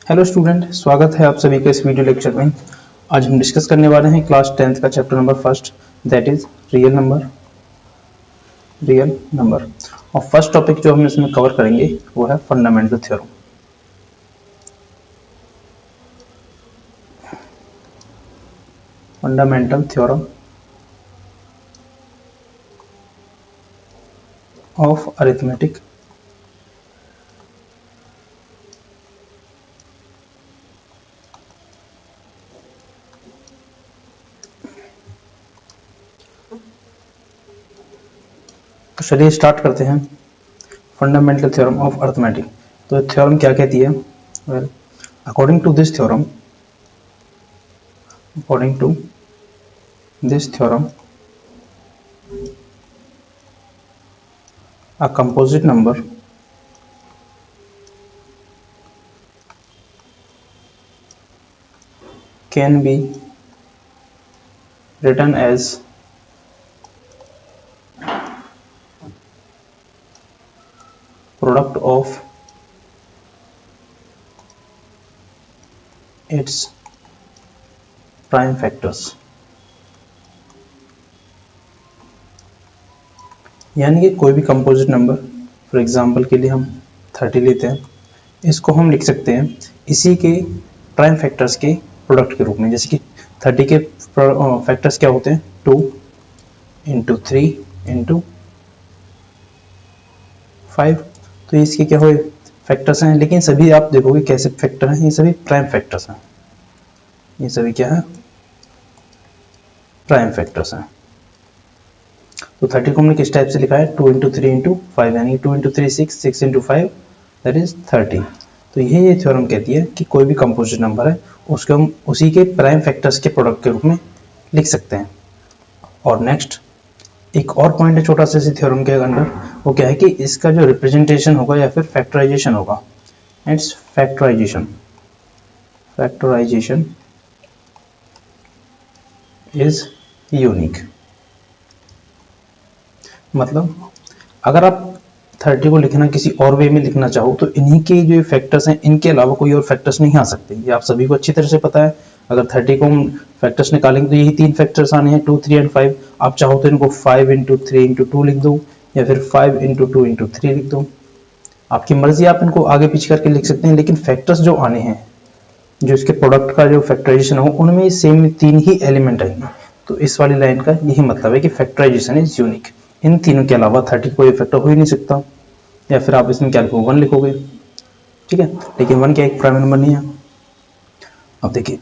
Hello student, स्वागत है आप सभी का इस वीडियो लेक्चर में। आज हम डिस्कस करने वाले हैं क्लास 10th का chapter number first, that is real number. और फर्स्ट टॉपिक जो हम इसमें कवर करेंगे वो है fundamental theorem. Fundamental theorem of arithmetic. तो चलिए स्टार्ट करते हैं। Fundamental theorem of arithmetic. तो थ्योरम क्या कहती है? Well, according to this theorem a composite number can be written as product of its prime factors। यानी कि कोई भी कंपोजिट नंबर, फॉर एग्जांपल के लिए हम 30 लेते हैं, इसको हम लिख सकते हैं इसी के प्राइम फैक्टर्स के प्रोडक्ट के रूप में। जैसे कि 30 के फैक्टर्स क्या होते हैं? 2 इंटू 3 इंटू 5। तो इसके क्या हुए? फैक्टर्स हैं, लेकिन सभी आप देखोगे कैसे फैक्टर हैं, ये सभी प्राइम फैक्टर्स हैं। ये सभी क्या है? प्राइम फैक्टर्स हैं। तो 30 को हमने किस टाइप से लिखा है? 2 इंटू 3 इंटू 5, यानी 2 इंटू 3 6, 6 इंटू 5 दैट इज 30। तो ये थ्योरम कहती है कि कोई भी कंपोजिट नंबर है उसको हम उसी के प्राइम फैक्टर्स के प्रोडक्ट के रूप में लिख सकते हैं। और नेक्स्ट एक और पॉइंट है छोटा सा इसी थ्योरम के अंदर, वो क्या है कि इसका जो रिप्रेजेंटेशन होगा या फिर फैक्टराइजेशन होगा, इट्स फैक्टराइजेशन इज यूनिक। मतलब अगर आप 30 को लिखना किसी और वे में लिखना चाहो तो इन्हीं के जो फैक्टर्स हैं, इनके अलावा कोई और फैक्टर्स नहीं आ सकते। ये आप सभी को अच्छी तरह से पता है। अगर 30 को हम फैक्टर्स निकालेंगे तो यही 3 फैक्टर्स आने हैं, 2, 3 एंड 5। आप चाहो तो इनको 5 इंटू 3 इंटू 2 लिख दो, या फिर 5 इंटू 2 इंटू 3 लिख दो। आपकी मर्जी, आप इनको आगे पीछे करके लिख सकते हैं, लेकिन फैक्टर्स जो आने हैं, जो इसके प्रोडक्ट का जो फैक्टराइजेशन हो, उनमें सेम 3 ही एलिमेंट आएंगे। तो इस वाली लाइन का यही मतलब है कि फैक्टराइजेशन इज यूनिक। इन तीनों के अलावा 30 कोई फैक्टर हो ही नहीं सकता। या फिर आप इसमें क्या लिखोगे? 1 लिखोगे, ठीक है, लेकिन 1 क्या एक प्राइम नंबर नहीं है। अब देखिए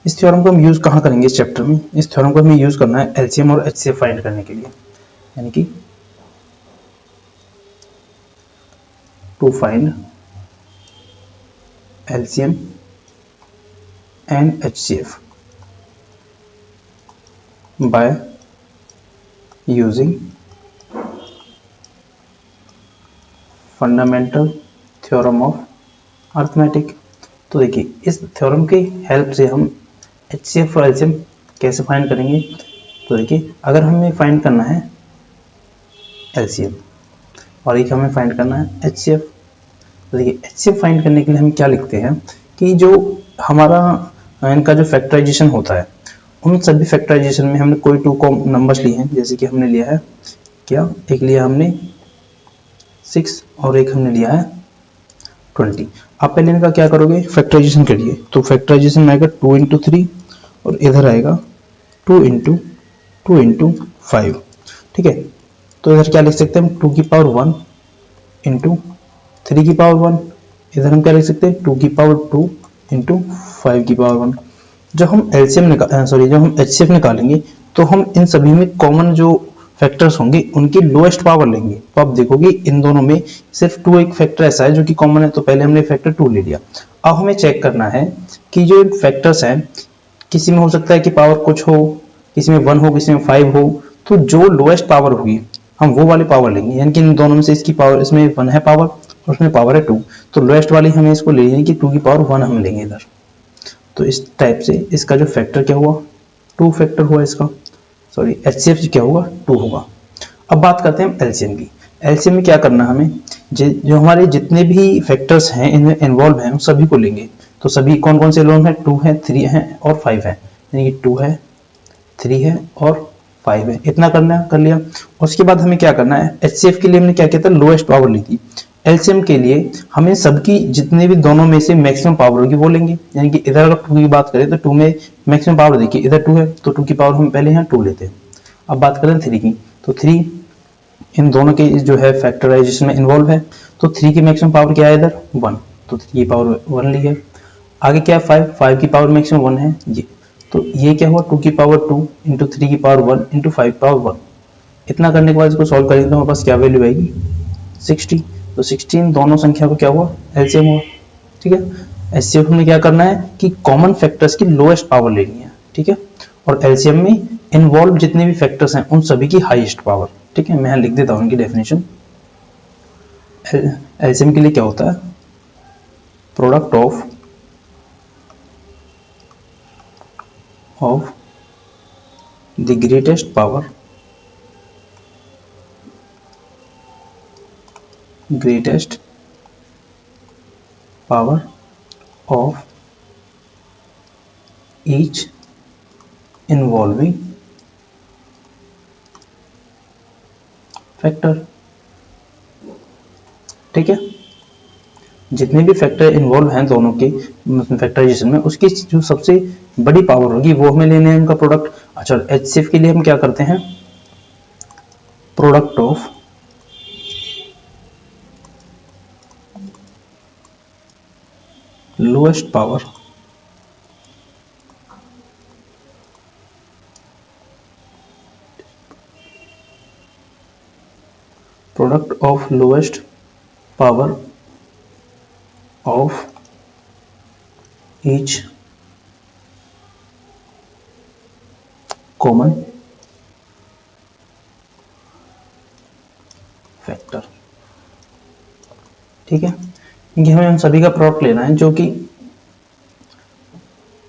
इस थ्योरम को हम यूज कहाँ करेंगे इस चैप्टर में? इस थ्योरम को हमें यूज करना है एलसीएम और एचसीएफ फाइंड करने के लिए, यानी कि to find LCM and HCF by using fundamental theorem of arithmetic. तो देखिए इस थ्योरम की हेल्प से हम एचसीएफ और एलसीएम कैसे फाइंड करेंगे? तो देखिए अगर हमें फाइंड करना है एलसीएम और एक हमें फाइंड करना है एचसीएफ, तो देखिए एचसीएफ फाइंड करने के लिए हम क्या लिखते हैं कि जो हमारा इनका जो फैक्टराइजेशन होता है, उन सभी फैक्टराइजेशन में हमने कोई 2 नंबर्स लिए हैं। जैसे कि हमने लिया है क्या? एक लिया हमने 6 और एक हमने लिया है 20। आप पहले इनका क्या करोगे? फैक्टराइजेशन करिए। तो फैक्टराइजेशन में आएगा 2 इंटू 3 और इधर आएगा 2 इंटू 2 इंटू 5, ठीक है। तो इधर क्या लिख सकते हैं हम? 2 की पावर 1 इंटू 3 की पावर 1। इधर हम क्या लिख सकते हैं? 2 की पावर 2 इंटू 5 की पावर 1। जब हम एचसीएफ निकालेंगे तो हम इन सभी में कॉमन जो फैक्टर्स होंगे उनकी लोएस्ट पावर लेंगे। तो आप देखोगे इन दोनों में सिर्फ 2 एक फैक्टर ऐसा है जो कि कॉमन है, तो पहले हमने फैक्टर 2 ले लिया। अब हमें चेक करना है कि जो फैक्टर्स हैं, किसी में हो सकता है कि पावर कुछ हो, किसी में 1 हो, किसी में 5 हो, तो जो लोएस्ट पावर होगी हम वो वाली पावर लेंगे। यानी कि इन दोनों में से इसकी पावर, इसमें 1 है पावर और उसमें पावर है 2, तो लोएस्ट वाली हमें इसको ले लेंगे कि 2 की पावर 1 हम लेंगे इधर। तो इस टाइप से इसका जो फैक्टर क्या हुआ? 2 फैक्टर हुआ इसका, सॉरी एचसीएफ क्या होगा? 2 होगा। अब बात करते हैं हम एलसीएम की। एलसीएम में क्या करना है हमें जो हमारे जितने भी फैक्टर्स हैं इनमें इन्वॉल्व हैं उन सभी को लेंगे। तो सभी कौन कौन से इन्वॉल्व हैं, 2 है, 3 है और 5 है, यानी कि 2 है, 3 है और 5 है। इतना करना कर लिया। उसके बाद हमें क्या करना है, एचसीएफ के लिए हमने क्या किया था, लोएस्ट पावर ली थी। एलसीएम के लिए हमें सबकी जितने भी दोनों में से मैक्सिमम पावर होगी वो लेंगे, यानी कि इधर अगर 2 की बात करें तो 2 में मैक्सिमम पावर देखिए इधर 2 है तो 2 की पावर हम पहले यहाँ 2 लेते हैं। अब बात करें 3 की, तो 3 इन दोनों के जो है फैक्टराइजेशन में इन्वॉल्व है, तो 3 की मैक्सिमम पावर क्या है इधर 1, तो 3 की पावर 1 ली है। आगे क्या है 5 की पावर मैक्सिमम 1 है ये, तो ये क्या हुआ 2 की पावर 2 इंटू 3 की पावर 1 इंटू 5 पावर 1। इतना करने के बाद इसको सॉल्व करेंगे तो हमारे पास क्या वैल्यू आएगी 60। तो 16 दोनों संख्या को क्या हुआ एलसीएम हुआ। ठीक है, एचसीएफ में क्या करना है कि कॉमन फैक्टर्स की लोएस्ट पावर लेनी है। ठीक है, और एलसीएम में इन्वॉल्व जितने भी फैक्टर्स हैं उन सभी की हाईएस्ट पावर। ठीक है, मैं यहाँ लिख देता हूँ इनकी डेफिनेशन। एलसीएम के लिए क्या होता है, product of the greatest power of each involving factor. ठीक है, जितने भी फैक्टर इन्वॉल्व हैं दोनों के फैक्टराइजेशन में उसकी जो सबसे बड़ी पावर होगी वो हमें लेने हैं उनका प्रोडक्ट। अच्छा, एचसीएफ के लिए हम क्या करते हैं, product of lowest power of each common factor. ठीक है, क्योंकि हमें उन सभी का प्रोडक्ट लेना है जो कि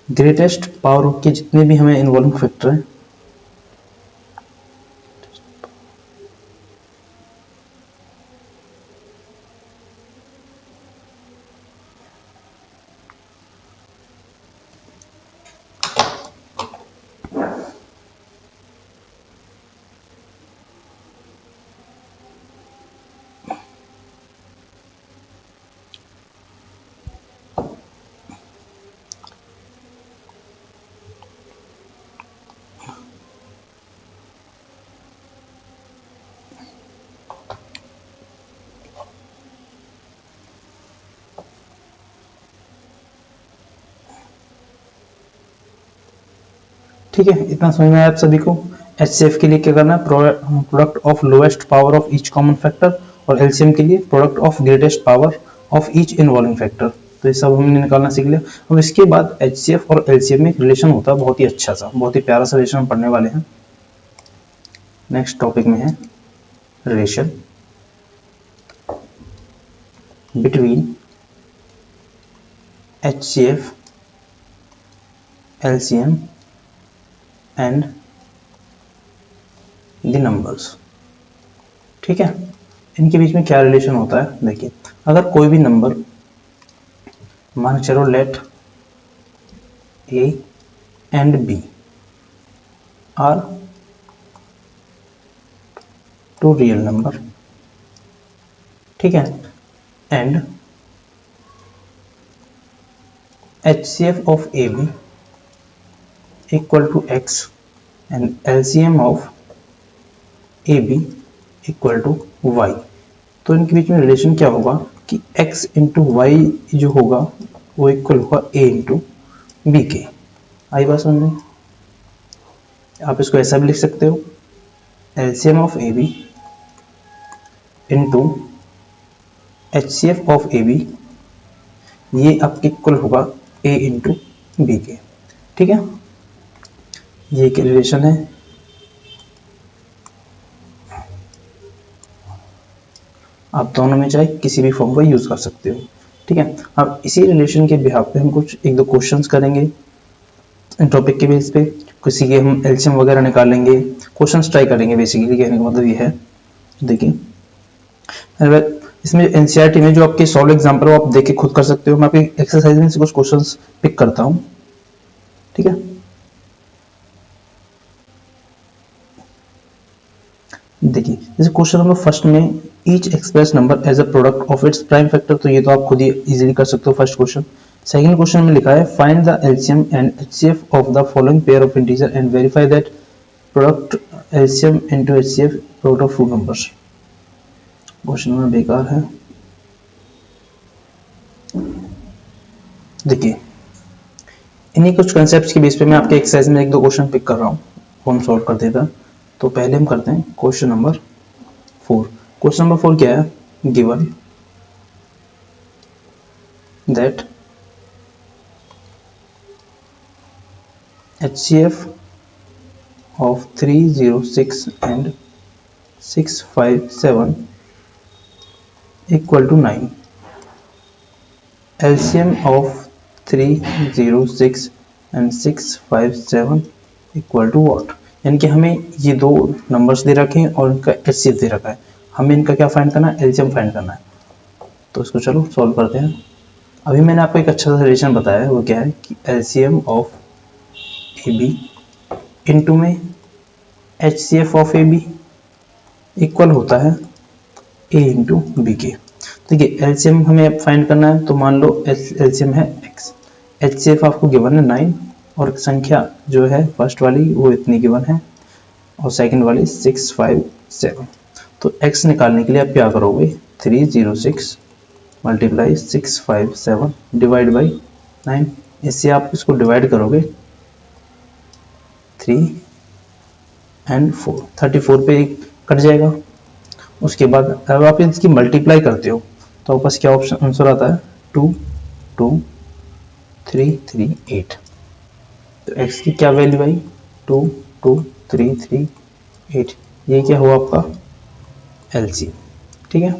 ग्रेटेस्ट पावर के जितने भी हमें इन्वॉल्विंग फैक्टर हैं। ठीक है, इतना समझ में आया आप सभी को। एचसीएफ के लिए क्या करना है, product of lowest power of each common factor, और एलसीएम के लिए product of greatest power of each involving factor. तो ये सब हमने निकालना सीख लिया। अब इसके बाद एचसीएफ और एलसीएम में एक रिलेशन होता है बहुत ही अच्छा सा, बहुत ही प्यारा सा रिलेशन हम पढ़ने वाले हैं। नेक्स्ट टॉपिक में है relation between HCF, LCM and the numbers. ठीक है, इनके बीच में क्या रिलेशन होता है, देखिए अगर कोई भी नंबर मान के चलो let A and B are two real number, ठीक है, and HCF of AB equal to X and LCM of AB equal to Y। तो इनके बीच में रिलेशन क्या होगा कि X इंटू वाई जो होगा वो इक्वल होगा A इंटू बी के। आई बात समझ में? आप इसको ऐसा भी लिख सकते हो, LCM of AB into HCF of AB, ये आपके इक्वल होगा A इंटू बी के। ठीक है, ये एक रिलेशन है। आप दोनों में चाहे किसी भी फॉर्म का यूज कर सकते हो। ठीक है, अब इसी रिलेशन के बिहाफ पे हम कुछ एक दो क्वेश्चंस करेंगे टॉपिक के बेस पे, किसी के हम एलसीएम वगैरह निकालेंगे, क्वेश्चंस ट्राई करेंगे। बेसिकली कहने का मतलब ये है, देखिए इसमें एनसीईआरटी में जो आपके सॉल्व एग्जांपल है वो आप देख के खुद कर सकते हो। मैं आपकी एक्सरसाइज में से कुछ क्वेश्चंस पिक करता हूं, ठीक है। देखिए जैसे क्वेश्चन नंबर फर्स्ट में each express number as a product of its prime factor, तो ये तो आप खुद ही इजीली कर सकते हो फर्स्ट क्वेश्चन। सेकंड क्वेश्चन में लिखा है find the LCM and HCF of the following pair of integer and verify that product LCM into HCF product of two numbers. Question में बेकार है। देखिए इन्हीं कुछ कंसेप्ट के बेस पे मैं आपके एक्सरसाइज में एक दो क्वेश्चन पिक कर रहा हूँ, वो हम सॉल्व कर देगा। तो पहले हम करते हैं क्वेश्चन नंबर 4। क्वेश्चन नंबर 4 क्या है, given that HCF of 306 and 657 equal to 9. LCM of 306 and 657 equal to what? यानी कि हमें ये दो नंबर्स दे रखे हैं और इनका HCF दे रखा है, हमें इनका क्या फाइंड करना है, LCM फाइंड करना है। तो इसको चलो सॉल्व करते हैं। अभी मैंने आपको एक अच्छा सा रिलेशन बताया है, वो क्या है कि LCM ऑफ AB इनटू में HCF ऑफ AB इक्वल होता है A इंटू बी के। देखिए LCM हमें फाइंड करना है, तो मान लो LCM है x, HCF आपको गिवन है 9 और संख्या जो है फर्स्ट वाली वो इतनी गिवन है और सेकंड वाली 657। तो x निकालने के लिए आप क्या करोगे, 306 मल्टीप्लाई 657 डिवाइड बाई 9। इससे आप इसको डिवाइड करोगे 3 एंड 4, 34 पे कट जाएगा। उसके बाद अब आप इसकी मल्टीप्लाई करते हो तो आपके पास क्या ऑप्शन आंसर आता है, 2 2 3 3 8। तो x की क्या वैल्यू आई, 2 2 3 3 8। ये क्या हुआ आपका LCM, ठीक है।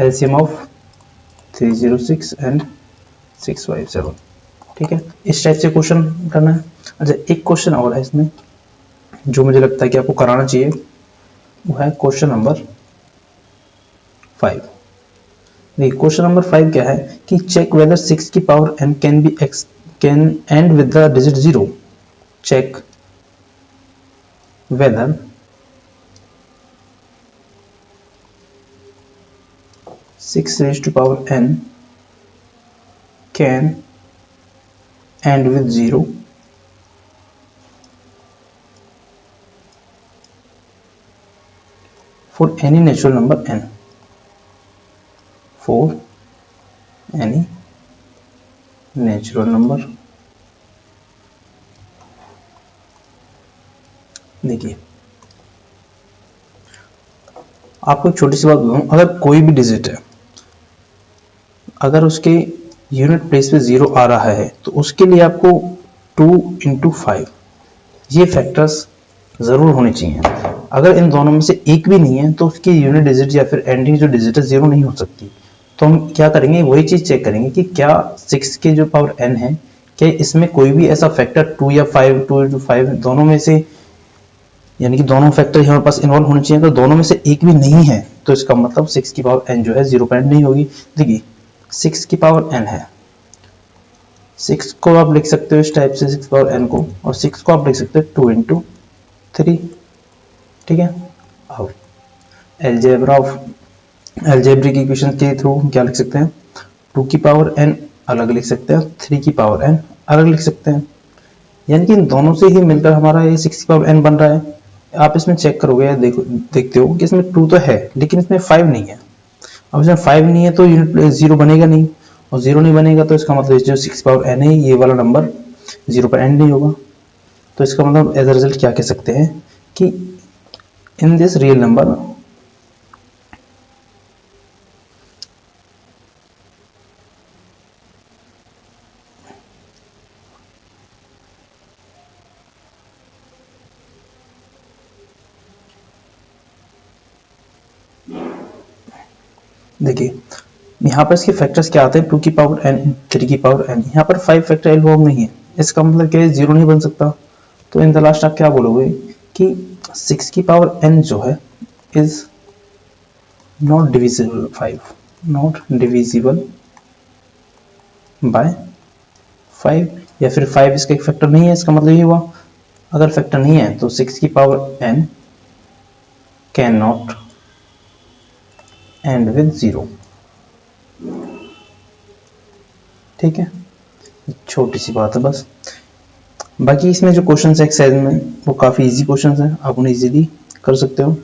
LCM ऑफ 306 एंड 657, ठीक है। इस टाइप से क्वेश्चन करना है। अच्छा एक क्वेश्चन और है इसमें जो मुझे लगता है कि आपको कराना चाहिए, वो है क्वेश्चन नंबर 5। देखिए क्वेश्चन नंबर 5 क्या है कि चेक वेदर 6 की power n can be x can end with the digit 0। Check whether 6 raised to power n can end with 0 for any natural number n, for any natural number। देखिए आपको एक छोटी सी बात बताऊं, अगर कोई भी डिजिट है अगर उसके यूनिट प्लेस पे 0 आ रहा है तो उसके लिए आपको 2 into 5 ये फैक्टर्स जरूर होने चाहिए। अगर इन दोनों में से एक भी नहीं है तो उसकी यूनिट डिजिट या फिर एंडिंग जो डिजिट है 0 नहीं हो सकती। तो हम क्या करेंगे, वही चीज चेक करेंगे कि क्या 6 के जो पावर n है क्या इसमें कोई भी ऐसा फैक्टर 2 या 5 2 into 5 दोनों में से, यानी कि दोनों फैक्टर हमारे पास इन्वॉल्व होने चाहिए। अगर दोनों में से एक भी नहीं है तो इसका मतलब 6 की पावर n जो है 0 पॉइंट नहीं होगी। देखिए 6 की पावर n है, 6 को आप लिख सकते हो इस टाइप से 6 पावर n को, और 6 को आप लिख सकते हो 2 into 3, ठीक है। अब एल्जेब्रिक इक्वेशन के थ्रू क्या लिख सकते हैं, 2 की पावर n अलग लिख सकते हैं, 3 की पावर n अलग लिख सकते हैं, यानी कि इन दोनों से ही मिलकर हमारा ये 6 की पावर n बन रहा है। आप इसमें चेक करोगे या देखते हो कि इसमें 2 तो है लेकिन इसमें 5 नहीं है। अब इसमें 5 नहीं है तो यूनिट 0 बनेगा नहीं, और 0 नहीं बनेगा तो इसका मतलब जो 6 पावर n है ये वाला नंबर 0 पर एंड नहीं होगा। तो इसका मतलब एज अ रिजल्ट क्या कह सकते हैं कि इन दिस रियल नंबर देखिए यहाँ पर इसके फैक्टर्स क्या आते हैं, 2 की पावर n 3 की पावर n, यहाँ पर 5 फैक्टर इन्वॉल्व नहीं है, इसका मतलब क्या है 0 नहीं बन सकता। तो इन द लास्ट आप क्या बोलोगे कि 6 की पावर n जो है is not divisible 5, not divisible by 5, या फिर 5 इसका एक फैक्टर नहीं है, इसका मतलब ये हुआ अगर फैक्टर नहीं है तो 6 की power n can not and with 0। ठीक है, छोटी सी बात है बस। बाकी इसमें जो क्वेश्चन है एक्सरसाइज में वो काफ़ी इजी क्वेश्चन है, आप उन्हें इजीली कर सकते हो।